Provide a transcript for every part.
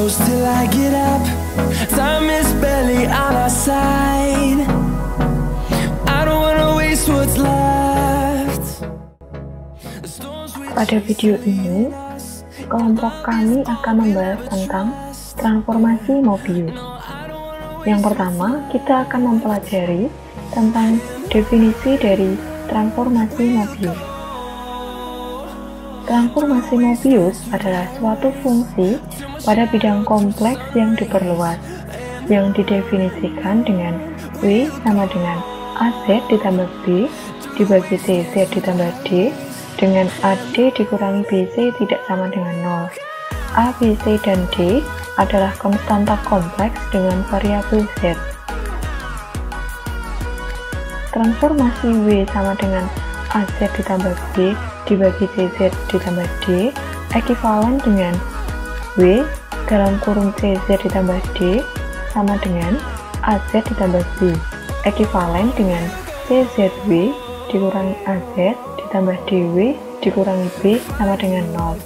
close till I get up. Time is barely on our side. I don't wanna waste what's left. Pada video ini, kelompok kami akan membahas tentang transformasi Mobius. Yang pertama, kita akan mempelajari tentang definisi dari transformasi Mobius. Transformasi Mobius adalah suatu fungsi pada bidang kompleks yang diperluas, yang didefinisikan dengan W sama dengan AZ ditambah B dibagi CZ ditambah D dengan AD dikurangi BC tidak sama dengan 0. A, B, C, dan D adalah konstanta kompleks dengan variabel Z. Transformasi W sama dengan AZ ditambah B dibagi CZ ditambah D ekivalen dengan W dalam kurung CZ ditambah D sama dengan AZ ditambah B ekivalen dengan CZW dikurangi AZ ditambah DW dikurangi B sama dengan 0.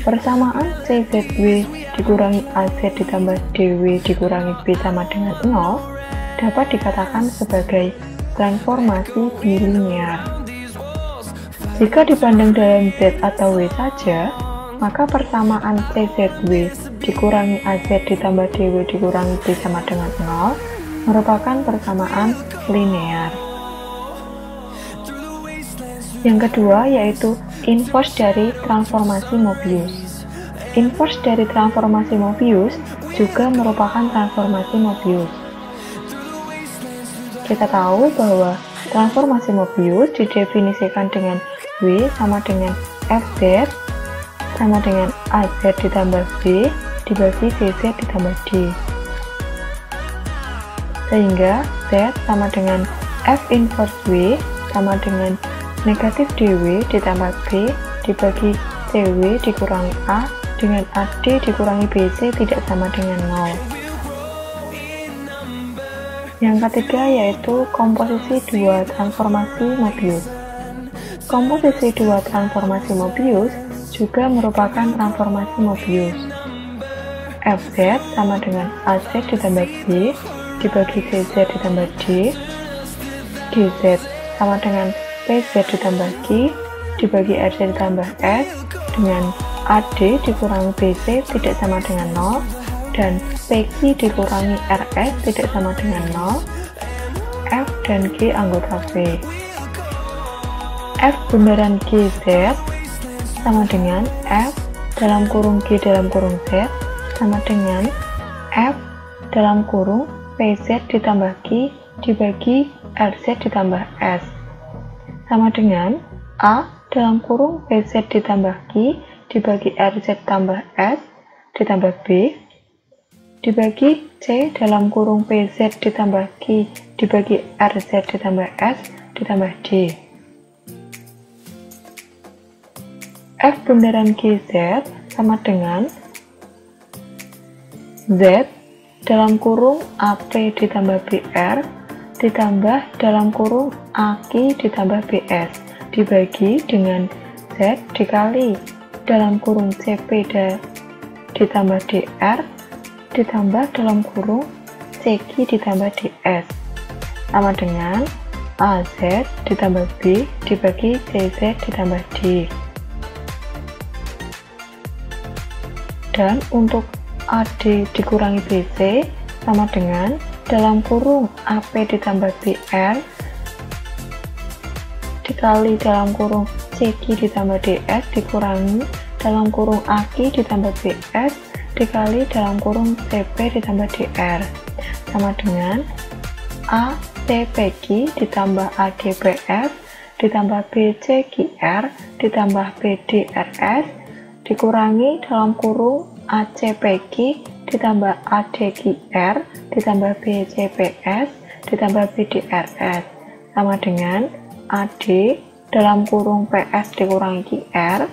Persamaan CZW dikurangi AZ ditambah DW dikurangi B sama dengan 0 dapat dikatakan sebagai transformasi bilinear. Jika dipandang dalam Z atau W saja, maka persamaan CZW dikurangi AZ ditambah DW dikurangi B sama dengan 0 merupakan persamaan linear. Yang kedua yaitu inverse dari transformasi Mobius. Inverse dari transformasi Mobius juga merupakan transformasi Mobius. Kita tahu bahwa transformasi Mobius didefinisikan dengan W sama dengan FZ sama dengan AZ ditambah B dibagi CZ ditambah D. Sehingga Z sama dengan F inverse W sama dengan negatif DW ditambah B dibagi CW dikurangi A dengan AD dikurangi BC tidak sama dengan 0. Yang ketiga yaitu komposisi dua transformasi Mobius. Komposisi dua transformasi Mobius juga merupakan transformasi Mobius. FZ sama dengan AZ ditambah B dibagi CZ ditambah D, GZ sama dengan PZ ditambah Q dibagi RZ ditambah S dengan AD dikurangi BC tidak sama dengan 0 dan PQ dikurangi RS tidak sama dengan 0. F dan G anggota V. F bundaran GZ sama dengan F dalam kurung G dalam kurung Z sama dengan F dalam kurung PZ ditambah Q dibagi RZ ditambah S sama dengan A dalam kurung PZ ditambah Q dibagi RZ tambah S ditambah B dibagi C dalam kurung PZ ditambah Q dibagi RZ ditambah S ditambah D. F bundaran GZ sama dengan Z dalam kurung AP ditambah BR ditambah dalam kurung AK ditambah BS dibagi dengan Z dikali dalam kurung CP ditambah DR ditambah dalam kurung CQ ditambah DS sama dengan AZ ditambah B dibagi CZ ditambah D. Dan untuk AD dikurangi BC sama dengan dalam kurung AP ditambah BR dikali dalam kurung CQ ditambah DS dikurangi dalam kurung AK ditambah BS dikali dalam kurung CP ditambah DR sama dengan ACPQ ditambah ADBF ditambah BCQR ditambah BDRS dikurangi dalam kurung ACPQ ditambah ADQR ditambah BCPS ditambah BDRS sama dengan AD dalam kurung PS dikurangi QR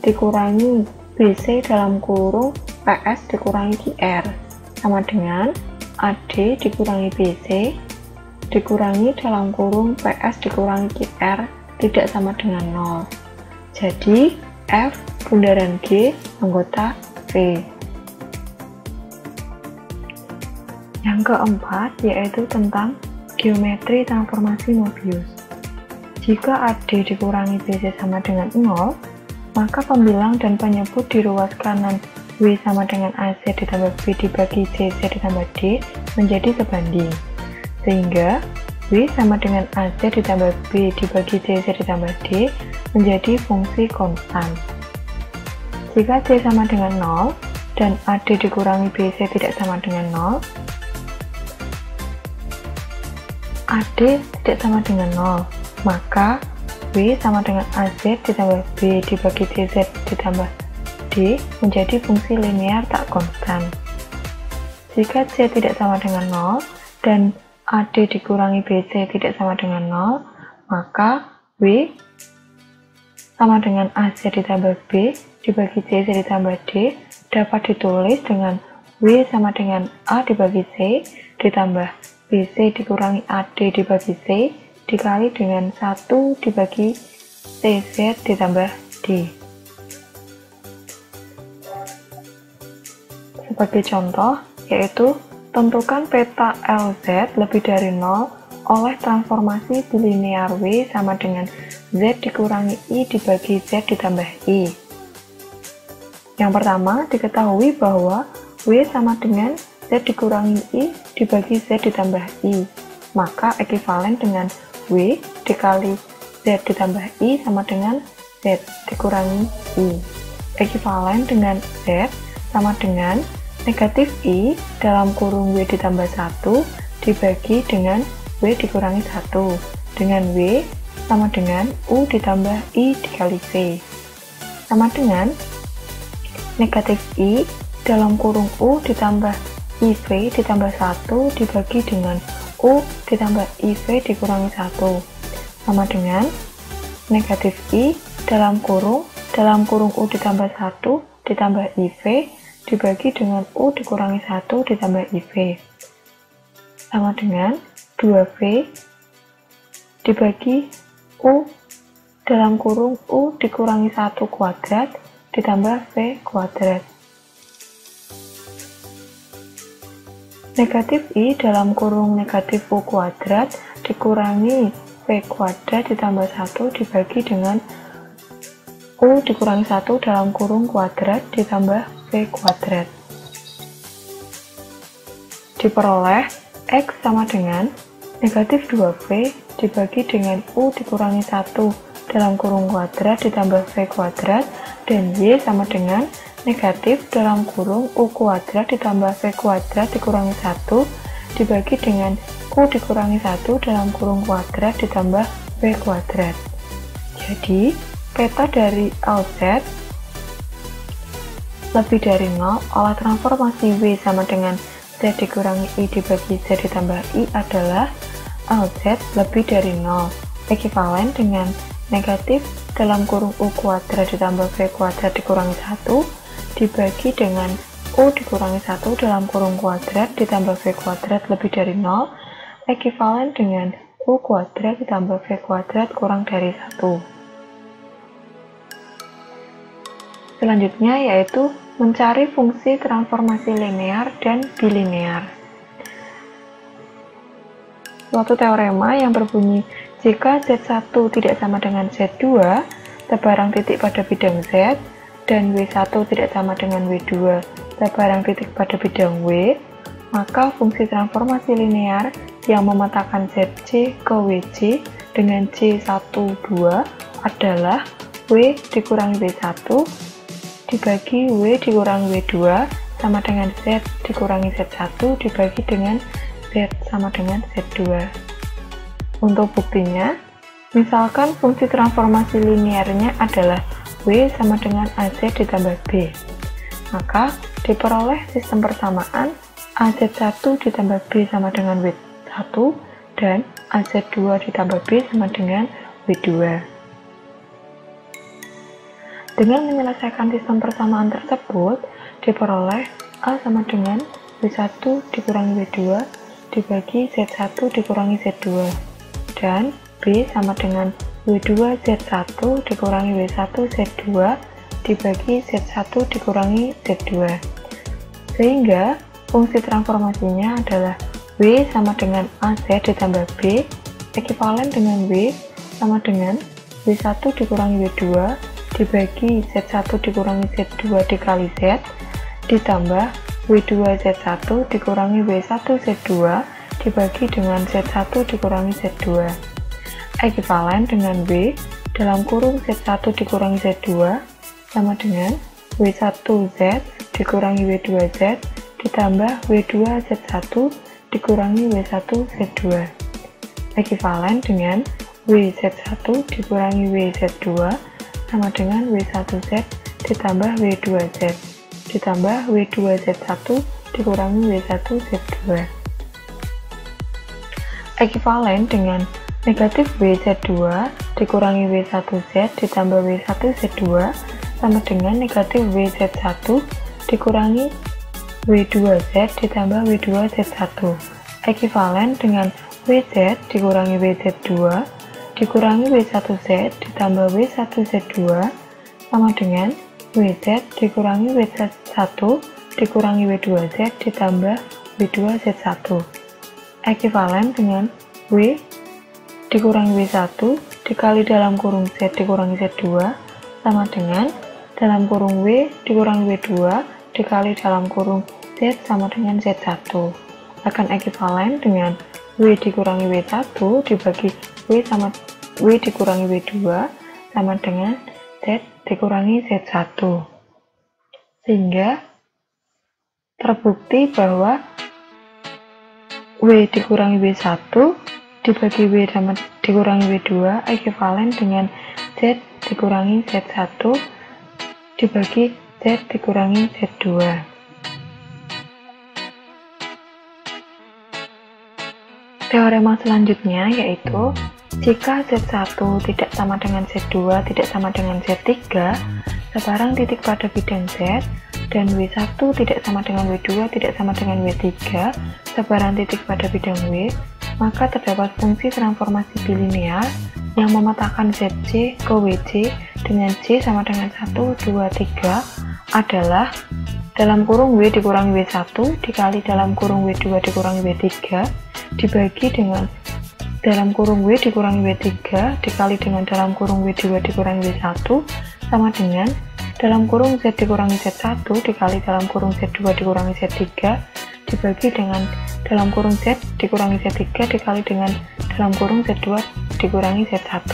dikurangi BC dalam kurung PS dikurangi QR sama dengan AD dikurangi BC dikurangi dalam kurung PS dikurangi QR tidak sama dengan 0. Jadi F bundaran G anggota V. Yang keempat yaitu tentang geometri transformasi Mobius. Jika AD dikurangi BC sama dengan 0, maka pembilang dan penyebut di ruas kanan W sama dengan AC ditambah B dibagi CC ditambah D menjadi sebanding. Sehingga W sama dengan AC ditambah B dibagi CC ditambah D menjadi fungsi konstan. Jika C sama dengan 0 dan AD dikurangi BC tidak sama dengan 0, AD tidak sama dengan 0, maka W sama dengan AC ditambah B dibagi CZ ditambah D menjadi fungsi linear tak konstan. Jika C tidak sama dengan 0 dan AD dikurangi BC tidak sama dengan 0, maka W sama dengan AC ditambah B dibagi CC ditambah D dapat ditulis dengan W sama dengan A dibagi C ditambah BC dikurangi AD dibagi C dikali dengan 1 dibagi CZ ditambah D. Sebagai contoh, yaitu tentukan peta LZ lebih dari 0 oleh transformasi bilinear W sama dengan Z dikurangi I dibagi Z ditambah I. Yang pertama, diketahui bahwa W sama dengan Z dikurangi I dibagi Z ditambah I, maka ekivalen dengan W dikali Z ditambah I sama dengan Z dikurangi I. Ekivalen dengan Z sama dengan negatif I dalam kurung W ditambah 1 dibagi dengan W dikurangi 1, dengan W sama dengan U ditambah I dikali C, sama dengan negatif I dalam kurung U ditambah IV ditambah 1 dibagi dengan U ditambah IV dikurangi 1, sama dengan negatif I dalam kurung U ditambah 1 ditambah IV dibagi dengan U dikurangi 1 ditambah IV, sama dengan 2V dibagi U dalam kurung U dikurangi 1 kuadrat ditambah V kuadrat. Negatif I dalam kurung negatif U kuadrat dikurangi V kuadrat ditambah 1 dibagi dengan U dikurangi 1 dalam kurung kuadrat ditambah V kuadrat. Diperoleh X sama dengan negatif 2V dibagi dengan U dikurangi 1 dalam kurung kuadrat ditambah V kuadrat dan Y sama dengan negatif dalam kurung U kuadrat ditambah V kuadrat dikurangi 1 dibagi dengan U dikurangi 1 dalam kurung kuadrat ditambah V kuadrat. Jadi, peta dari LZ lebih dari 0 oleh transformasi W sama dengan Z dikurangi I dibagi Z ditambah I adalah LZ lebih dari 0, ekivalen dengan negatif dalam kurung U kuadrat ditambah V kuadrat dikurangi 1 dibagi dengan U dikurangi 1 dalam kurung kuadrat ditambah V kuadrat lebih dari 0, ekivalen dengan U kuadrat ditambah V kuadrat kurang dari 1. Selanjutnya yaitu mencari fungsi transformasi linear dan bilinear. Suatu teorema yang berbunyi jika Z1 tidak sama dengan Z2 sebarang titik pada bidang Z dan W1 tidak sama dengan W2 sebarang titik pada bidang W, maka fungsi transformasi linear yang memetakan ZC ke WC dengan C12 adalah W dikurangi W1 dibagi W dikurangi W2 sama dengan Z dikurangi Z1 dibagi dengan Z sama dengan Z2. Untuk buktinya, misalkan fungsi transformasi linearnya adalah W sama dengan AZ ditambah B, maka diperoleh sistem persamaan AZ1 ditambah B sama dengan W1 dan AZ2 ditambah B sama dengan W2. Dengan menyelesaikan sistem persamaan tersebut, diperoleh A sama dengan W1 dikurangi W2 dibagi Z1 dikurangi Z2, dan B sama dengan W2 Z1 dikurangi W1 Z2 dibagi Z1 dikurangi Z2. Sehingga Fungsi transformasinya adalah W sama dengan AZ ditambah B, ekivalen dengan W sama dengan W1 dikurangi W2 dibagi Z1 dikurangi Z2 dikali Z, ditambah W2 Z1 dikurangi W1 Z2 dibagi dengan Z1 dikurangi Z2. Ekivalen dengan W dalam kurung Z1 dikurangi Z2 sama dengan W1Z dikurangi W2Z ditambah W2Z1 dikurangi W1Z2. Ekivalen dengan WZ1 dikurangi WZ2 sama dengan W1Z ditambah W2Z ditambah W2Z1 dikurangi W1Z2. Ekivalen dengan negatif WZ2 dikurangi W1Z ditambah W1Z2 sama dengan negatif WZ1 dikurangi W2Z ditambah W2Z1. Ekivalen dengan WZ dikurangi WZ2 dikurangi W1Z ditambah W1Z2 sama dengan WZ dikurangi WZ1 dikurangi W2Z ditambah W2Z1. Ekivalen dengan W dikurangi W1 dikali dalam kurung Z dikurangi Z2 sama dengan dalam kurung W dikurangi W2 dikali dalam kurung Z sama dengan Z1. Akan ekivalen dengan W dikurangi W1 dibagi W dikurangi W2 sama dengan Z dikurangi Z1. Sehingga terbukti bahwa W dikurangi W1 dibagi W dikurangi W2 ekivalen dengan Z dikurangi Z1 dibagi Z dikurangi Z2. Teorema selanjutnya yaitu jika Z1 tidak sama dengan Z2 tidak sama dengan Z3 sebarang titik pada bidang Z dan W1 tidak sama dengan W2 tidak sama dengan W3 sebarang titik pada bidang W, maka terdapat fungsi transformasi bilinear yang memetakan ZC ke WC dengan C sama dengan 1, 2, 3 adalah dalam kurung W dikurangi W1 dikali dalam kurung W2 dikurangi W3 dibagi dengan dalam kurung W dikurangi W3 dikali dengan dalam kurung W2 dikurangi W1 sama dengan dalam kurung Z dikurangi Z1 dikali dalam kurung Z2 dikurangi Z3 dibagi dengan dalam kurung Z dikurangi Z3 dikali dengan dalam kurung Z2 dikurangi Z1.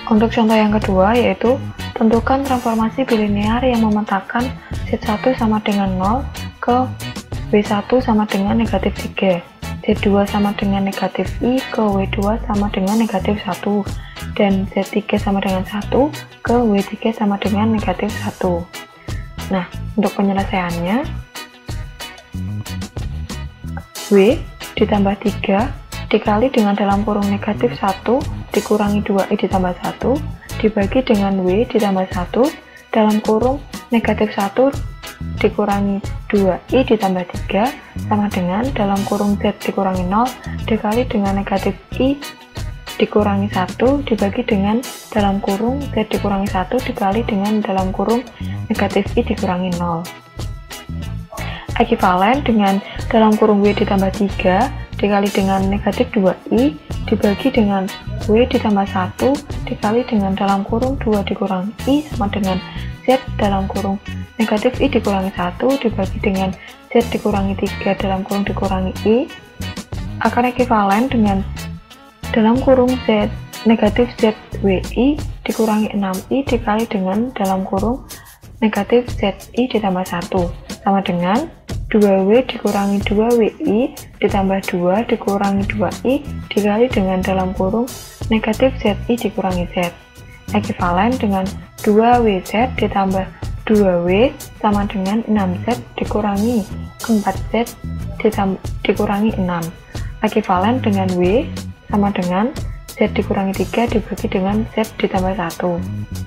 Untuk contoh yang kedua yaitu tentukan transformasi bilinear yang memetakan Z1 sama dengan 0 ke W1 sama dengan negatif 3, Z2 sama dengan negatif I ke W2 sama dengan negatif 1, dan Z3 sama dengan 1 ke W3 sama dengan negatif 1. Nah, untuk penyelesaiannya, W ditambah 3 dikali dengan dalam kurung negatif 1 dikurangi 2I ditambah 1 dibagi dengan W ditambah 1 dalam kurung negatif 1 dikurangi 2I ditambah 3 sama dengan dalam kurung Z dikurangi 0 dikali dengan negatif I dikurangi 1 dibagi dengan dalam kurung Z dikurangi 1 dikali dengan dalam kurung negatif I dikurangi 0. Ekivalen dengan dalam kurung W ditambah 3 dikali dengan negatif 2I dibagi dengan W ditambah 1 dikali dengan dalam kurung 2 dikurangi I sama dengan Z dalam kurung negatif I dikurangi 1 dibagi dengan Z dikurangi 3 dalam kurung dikurangi I akan ekivalen dengan dalam kurung Z negatif ZWI dikurangi 6I dikali dengan dalam kurung negatif ZI ditambah 1 sama dengan 2W dikurangi 2WI ditambah 2 dikurangi 2I dikali dengan dalam kurung negatif ZI dikurangi Z. Ekivalen dengan 2WZ ditambah 2W sama dengan 6Z dikurangi 4Z dikurangi 6. Ekivalen dengan W sama dengan Z dikurangi 3 dibagi dengan Z ditambah 1.